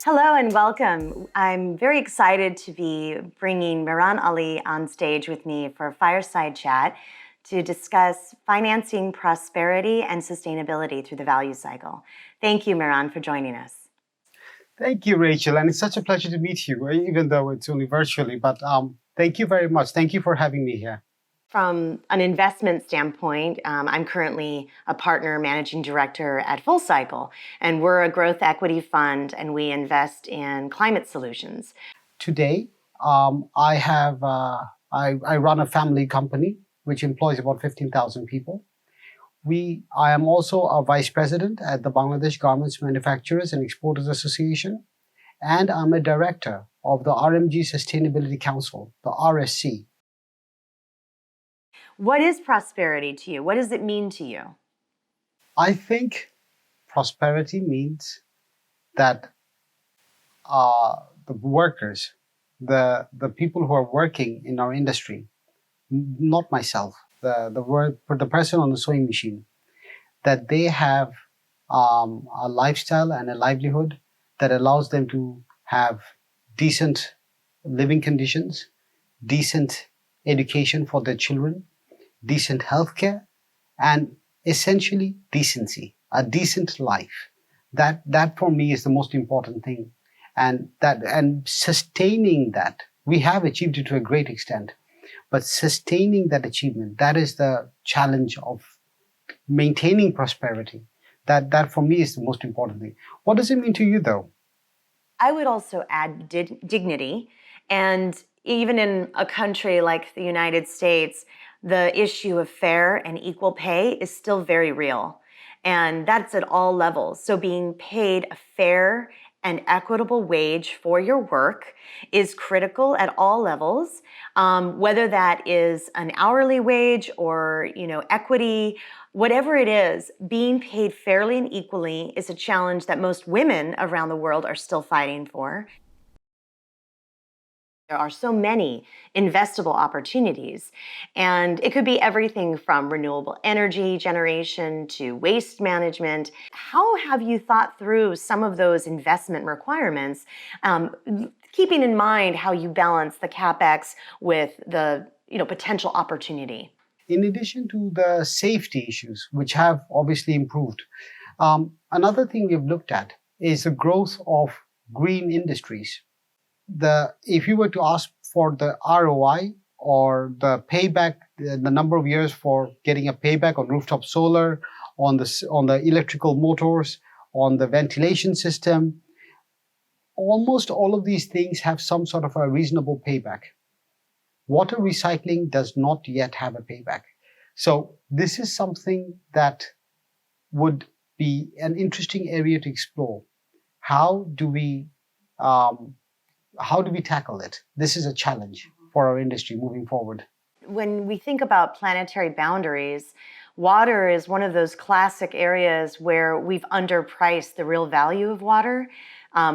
Hello and welcome. I'm very excited to be bringing Miran Ali on stage with me for a fireside chat to discuss financing prosperity and sustainability through the value cycle. Thank you, Miran, for joining us. Thank you, Rachel, and it's such a pleasure to meet you, even though it's only virtually. But thank you very much. Thank you for having me here. From an investment standpoint, I'm currently a partner managing director at FullCycle, and we're a growth equity fund, and we invest in climate solutions. Today, I run a family company which employs about 15,000 people. I am also a vice president at the Bangladesh Garments Manufacturers and Exporters Association, and I'm a director of the RMG Sustainability Council, the RSC. What is prosperity to you? What does it mean to you? I think prosperity means that the workers, the people who are working in our industry, not myself, the person on the sewing machine, that they have a lifestyle and a livelihood that allows them to have decent living conditions, decent education for their children, decent healthcare, and essentially decency, a decent life. That for me is the most important thing. And sustaining that, we have achieved it to a great extent, but sustaining that achievement, that is the challenge of maintaining prosperity. That for me is the most important thing. What does it mean to you, though? I would also add dignity. And even in a country like the United States, the issue of fair and equal pay is still very real. And that's at all levels. So being paid a fair and equitable wage for your work is critical at all levels, whether that is an hourly wage or equity, whatever it is. Being paid fairly and equally is a challenge that most women around the world are still fighting for. There are so many investable opportunities, and it could be everything from renewable energy generation to waste management. How have you thought through some of those investment requirements, keeping in mind how you balance the CapEx with the potential opportunity? In addition to the safety issues, which have obviously improved, another thing we've looked at is the growth of green industries. If you were to ask for the ROI or the payback, the number of years for getting a payback on rooftop solar, on the electrical motors, on the ventilation system, almost all of these things have some sort of a reasonable payback. Water recycling does not yet have a payback. So this is something that would be an interesting area to explore. How do we tackle it? This is a challenge for our industry moving forward. When we think about planetary boundaries, water is one of those classic areas where we've underpriced the real value of water.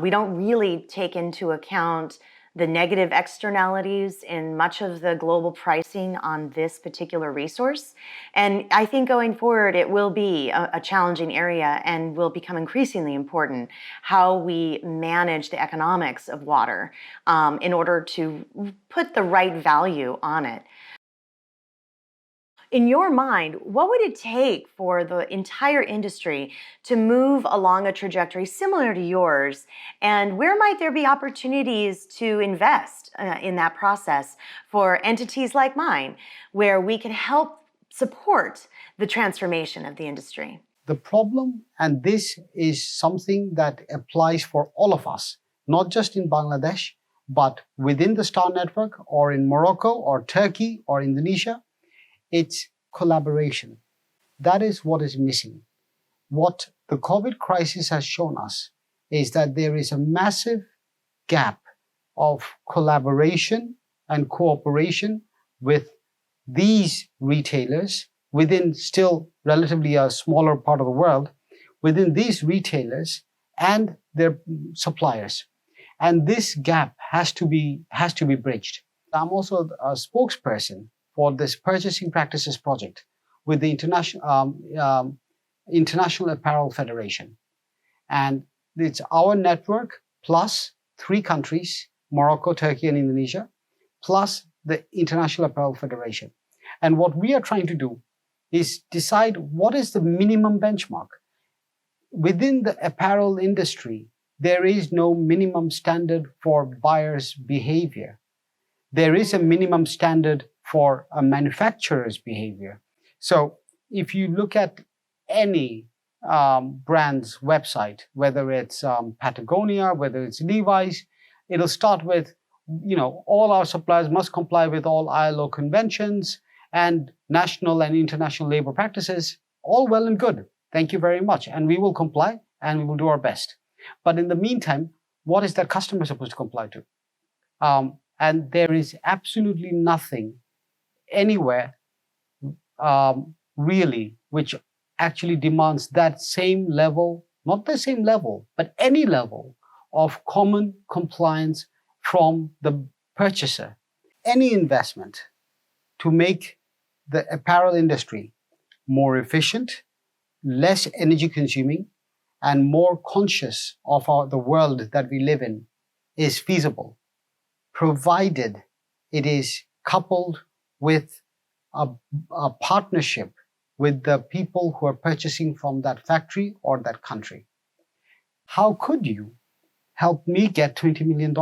We don't really take into account the negative externalities in much of the global pricing on this particular resource. And I think going forward, it will be a challenging area and will become increasingly important how we manage the economics of water in order to put the right value on it. In your mind, what would it take for the entire industry to move along a trajectory similar to yours? And where might there be opportunities to invest in that process for entities like mine, where we can help support the transformation of the industry? The problem, and this is something that applies for all of us, not just in Bangladesh, but within the Star Network or in Morocco or Turkey or Indonesia, it's collaboration. That is what is missing. What the COVID crisis has shown us is that there is a massive gap of collaboration and cooperation with these retailers within still relatively a smaller part of the world, within these retailers and their suppliers. And this gap has to be bridged. I'm also a spokesperson for this Purchasing Practices Project with the International Apparel Federation. And it's our network plus 3 countries, Morocco, Turkey, and Indonesia, plus the International Apparel Federation. And what we are trying to do is decide what is the minimum benchmark. Within the apparel industry, there is no minimum standard for buyers' behavior. There is a minimum standard for a manufacturer's behavior. So if you look at any brand's website, whether it's Patagonia, whether it's Levi's, it'll start with, all our suppliers must comply with all ILO conventions and national and international labor practices. All well and good. Thank you very much. And we will comply and we will do our best. But in the meantime, what is that customer supposed to comply to? And there is absolutely nothing anywhere really which actually demands that same level, not the same level, but any level of common compliance from the purchaser. Any investment to make the apparel industry more efficient, less energy consuming, and more conscious of the world that we live in is feasible, provided it is coupled with a partnership with the people who are purchasing from that factory or that country. How could you help me get $20 million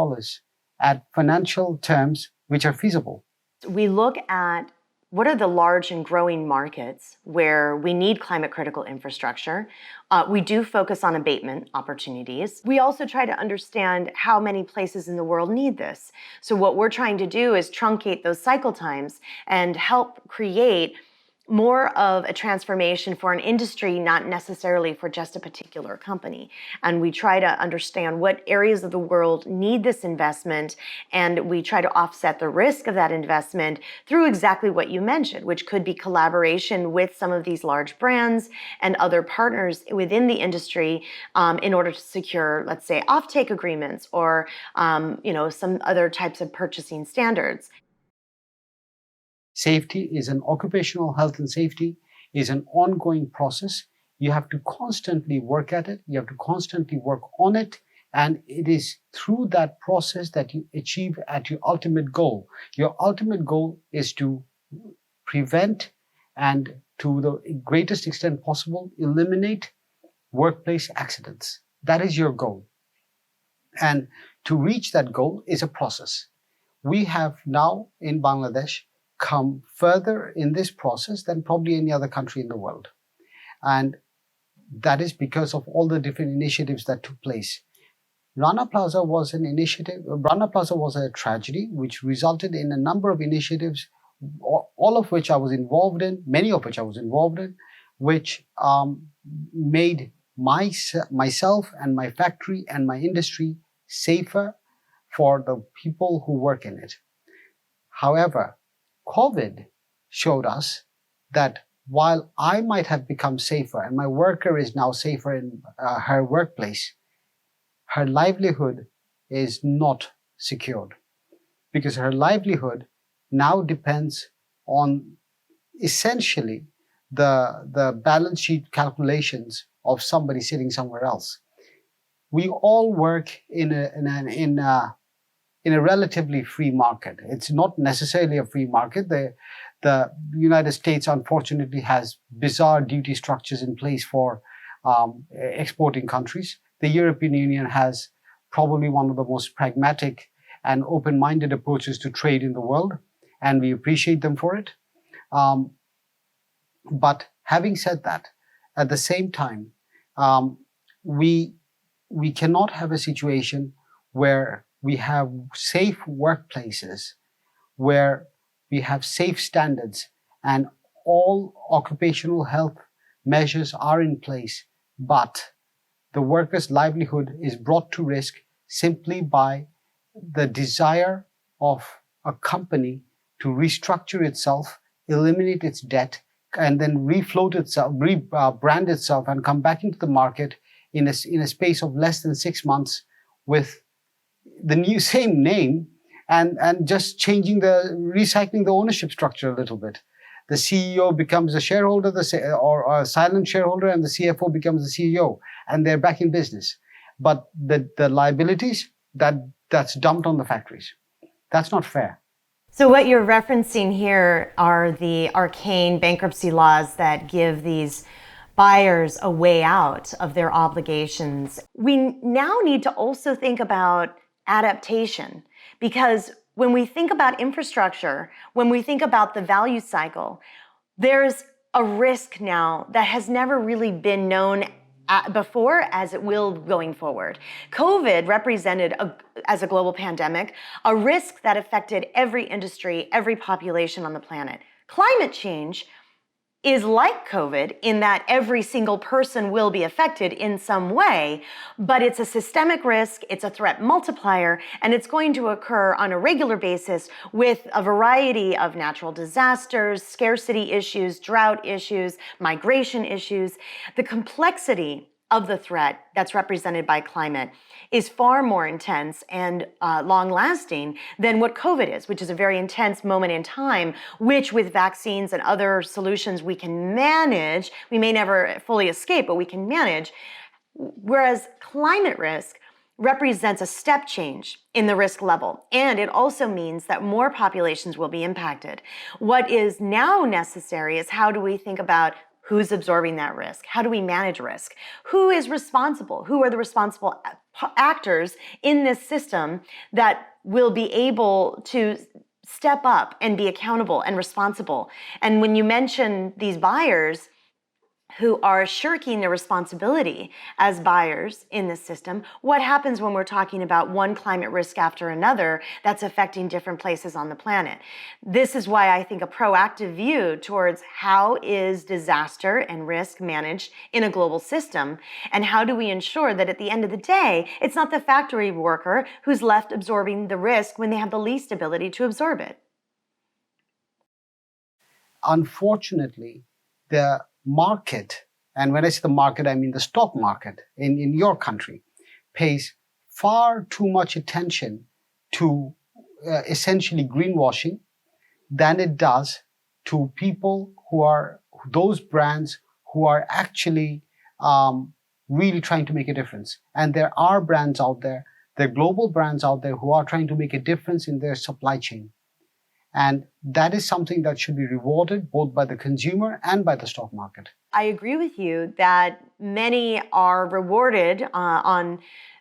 at financial terms which are feasible? We look at what are the large and growing markets where we need climate critical infrastructure. We do focus on abatement opportunities. We also try to understand how many places in the world need this. So what we're trying to do is truncate those cycle times and help create more of a transformation for an industry, not necessarily for just a particular company. And we try to understand what areas of the world need this investment, and we try to offset the risk of that investment through exactly what you mentioned, which could be collaboration with some of these large brands and other partners within the industry in order to secure, let's say, offtake agreements or some other types of purchasing standards. Safety is an occupational health and safety is an ongoing process. You have to constantly work at it. You have to constantly work on it. And it is through that process that you achieve at your ultimate goal. Your ultimate goal is to prevent and to the greatest extent possible, eliminate workplace accidents. That is your goal. And to reach that goal is a process. We have now in Bangladesh come further in this process than probably any other country in the world. And that is because of all the different initiatives that took place. Rana Plaza was an initiative. Rana Plaza was a tragedy which resulted in a number of initiatives, all of which I was involved in, many of which I was involved in, which made myself and my factory and my industry safer for the people who work in it. However, COVID showed us that while I might have become safer and my worker is now safer in her workplace, her livelihood is not secured, because her livelihood now depends on essentially the balance sheet calculations of somebody sitting somewhere else. We all work in a relatively free market. It's not necessarily a free market. The United States, unfortunately, has bizarre duty structures in place for exporting countries. The European Union has probably one of the most pragmatic and open-minded approaches to trade in the world, and we appreciate them for it. But having said that, at the same time, we cannot have a situation where we have safe workplaces, where we have safe standards and all occupational health measures are in place, but the worker's livelihood is brought to risk simply by the desire of a company to restructure itself, eliminate its debt, and then refloat itself, rebrand itself, and come back into the market in a space of less than 6 months with the same name and just recycling the ownership structure a little bit. The CEO becomes a shareholder or a silent shareholder, and the CFO becomes the CEO, and they're back in business. but the liabilities that's dumped on the factories. That's not fair. So what you're referencing here are the arcane bankruptcy laws that give these buyers a way out of their obligations. We now need to also think about adaptation, because when we think about infrastructure, when we think about the value cycle, there's a risk now that has never really been known before as it will going forward. COVID represented, as a global pandemic, a risk that affected every industry, every population on the planet. Climate change is like COVID in that every single person will be affected in some way, but it's a systemic risk, it's a threat multiplier, and it's going to occur on a regular basis with a variety of natural disasters, scarcity issues, drought issues, migration issues. The complexity of the threat that's represented by climate is far more intense and long-lasting than what COVID is, which is a very intense moment in time, which with vaccines and other solutions we can manage. We may never fully escape, but we can manage. Whereas climate risk represents a step change in the risk level, and it also means that more populations will be impacted. What is now necessary is how do we think about who's absorbing that risk? How do we manage risk? Who is responsible? Who are the responsible actors in this system that will be able to step up and be accountable and responsible? And when you mention these buyers who are shirking their responsibility as buyers in this system, what happens when we're talking about one climate risk after another that's affecting different places on the planet? This is why I think a proactive view towards how is disaster and risk managed in a global system, and how do we ensure that at the end of the day, it's not the factory worker who's left absorbing the risk when they have the least ability to absorb it. Unfortunately, the market, and when I say the market, I mean the stock market in your country, pays far too much attention to essentially greenwashing than it does to people who are those brands who are actually really trying to make a difference. And there are brands out there, there are global brands out there who are trying to make a difference in their supply chain. And that is something that should be rewarded both by the consumer and by the stock market. I agree with you that many are rewarded on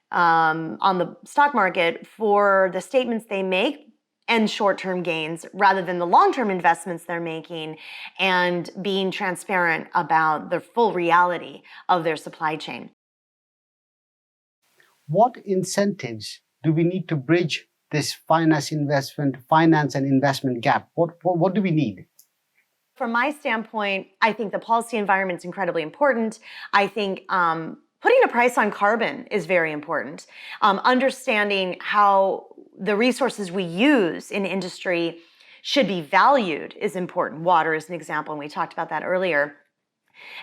the stock market for the statements they make and short-term gains rather than the long-term investments they're making and being transparent about the full reality of their supply chain. What incentives do we need to bridge this finance and investment gap? What do we need? From my standpoint, I think the policy environment is incredibly important. I think putting a price on carbon is very important. Understanding how the resources we use in industry should be valued is important. Water is an example, and we talked about that earlier.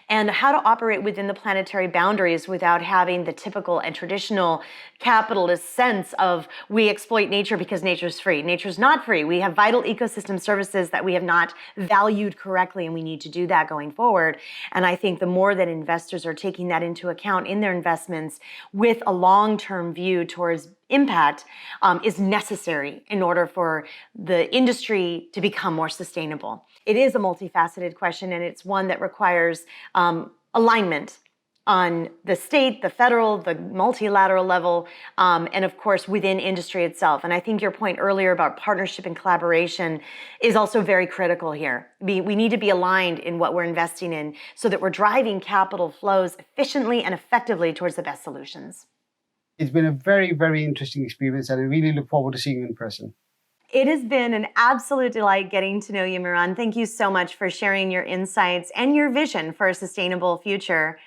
And how to operate within the planetary boundaries without having the typical and traditional capitalist sense of we exploit nature because nature's free. Nature's not free. We have vital ecosystem services that we have not valued correctly, and we need to do that going forward. And I think the more that investors are taking that into account in their investments with a long-term view towards impact is necessary in order for the industry to become more sustainable. It is a multifaceted question, and it's one that requires alignment on the state, the federal, the multilateral level, and of course within industry itself. And I think your point earlier about partnership and collaboration is also very critical here. We need to be aligned in what we're investing in so that we're driving capital flows efficiently and effectively towards the best solutions. It's been a very, very interesting experience, and I really look forward to seeing you in person. It has been an absolute delight getting to know you, Miran. Thank you so much for sharing your insights and your vision for a sustainable future.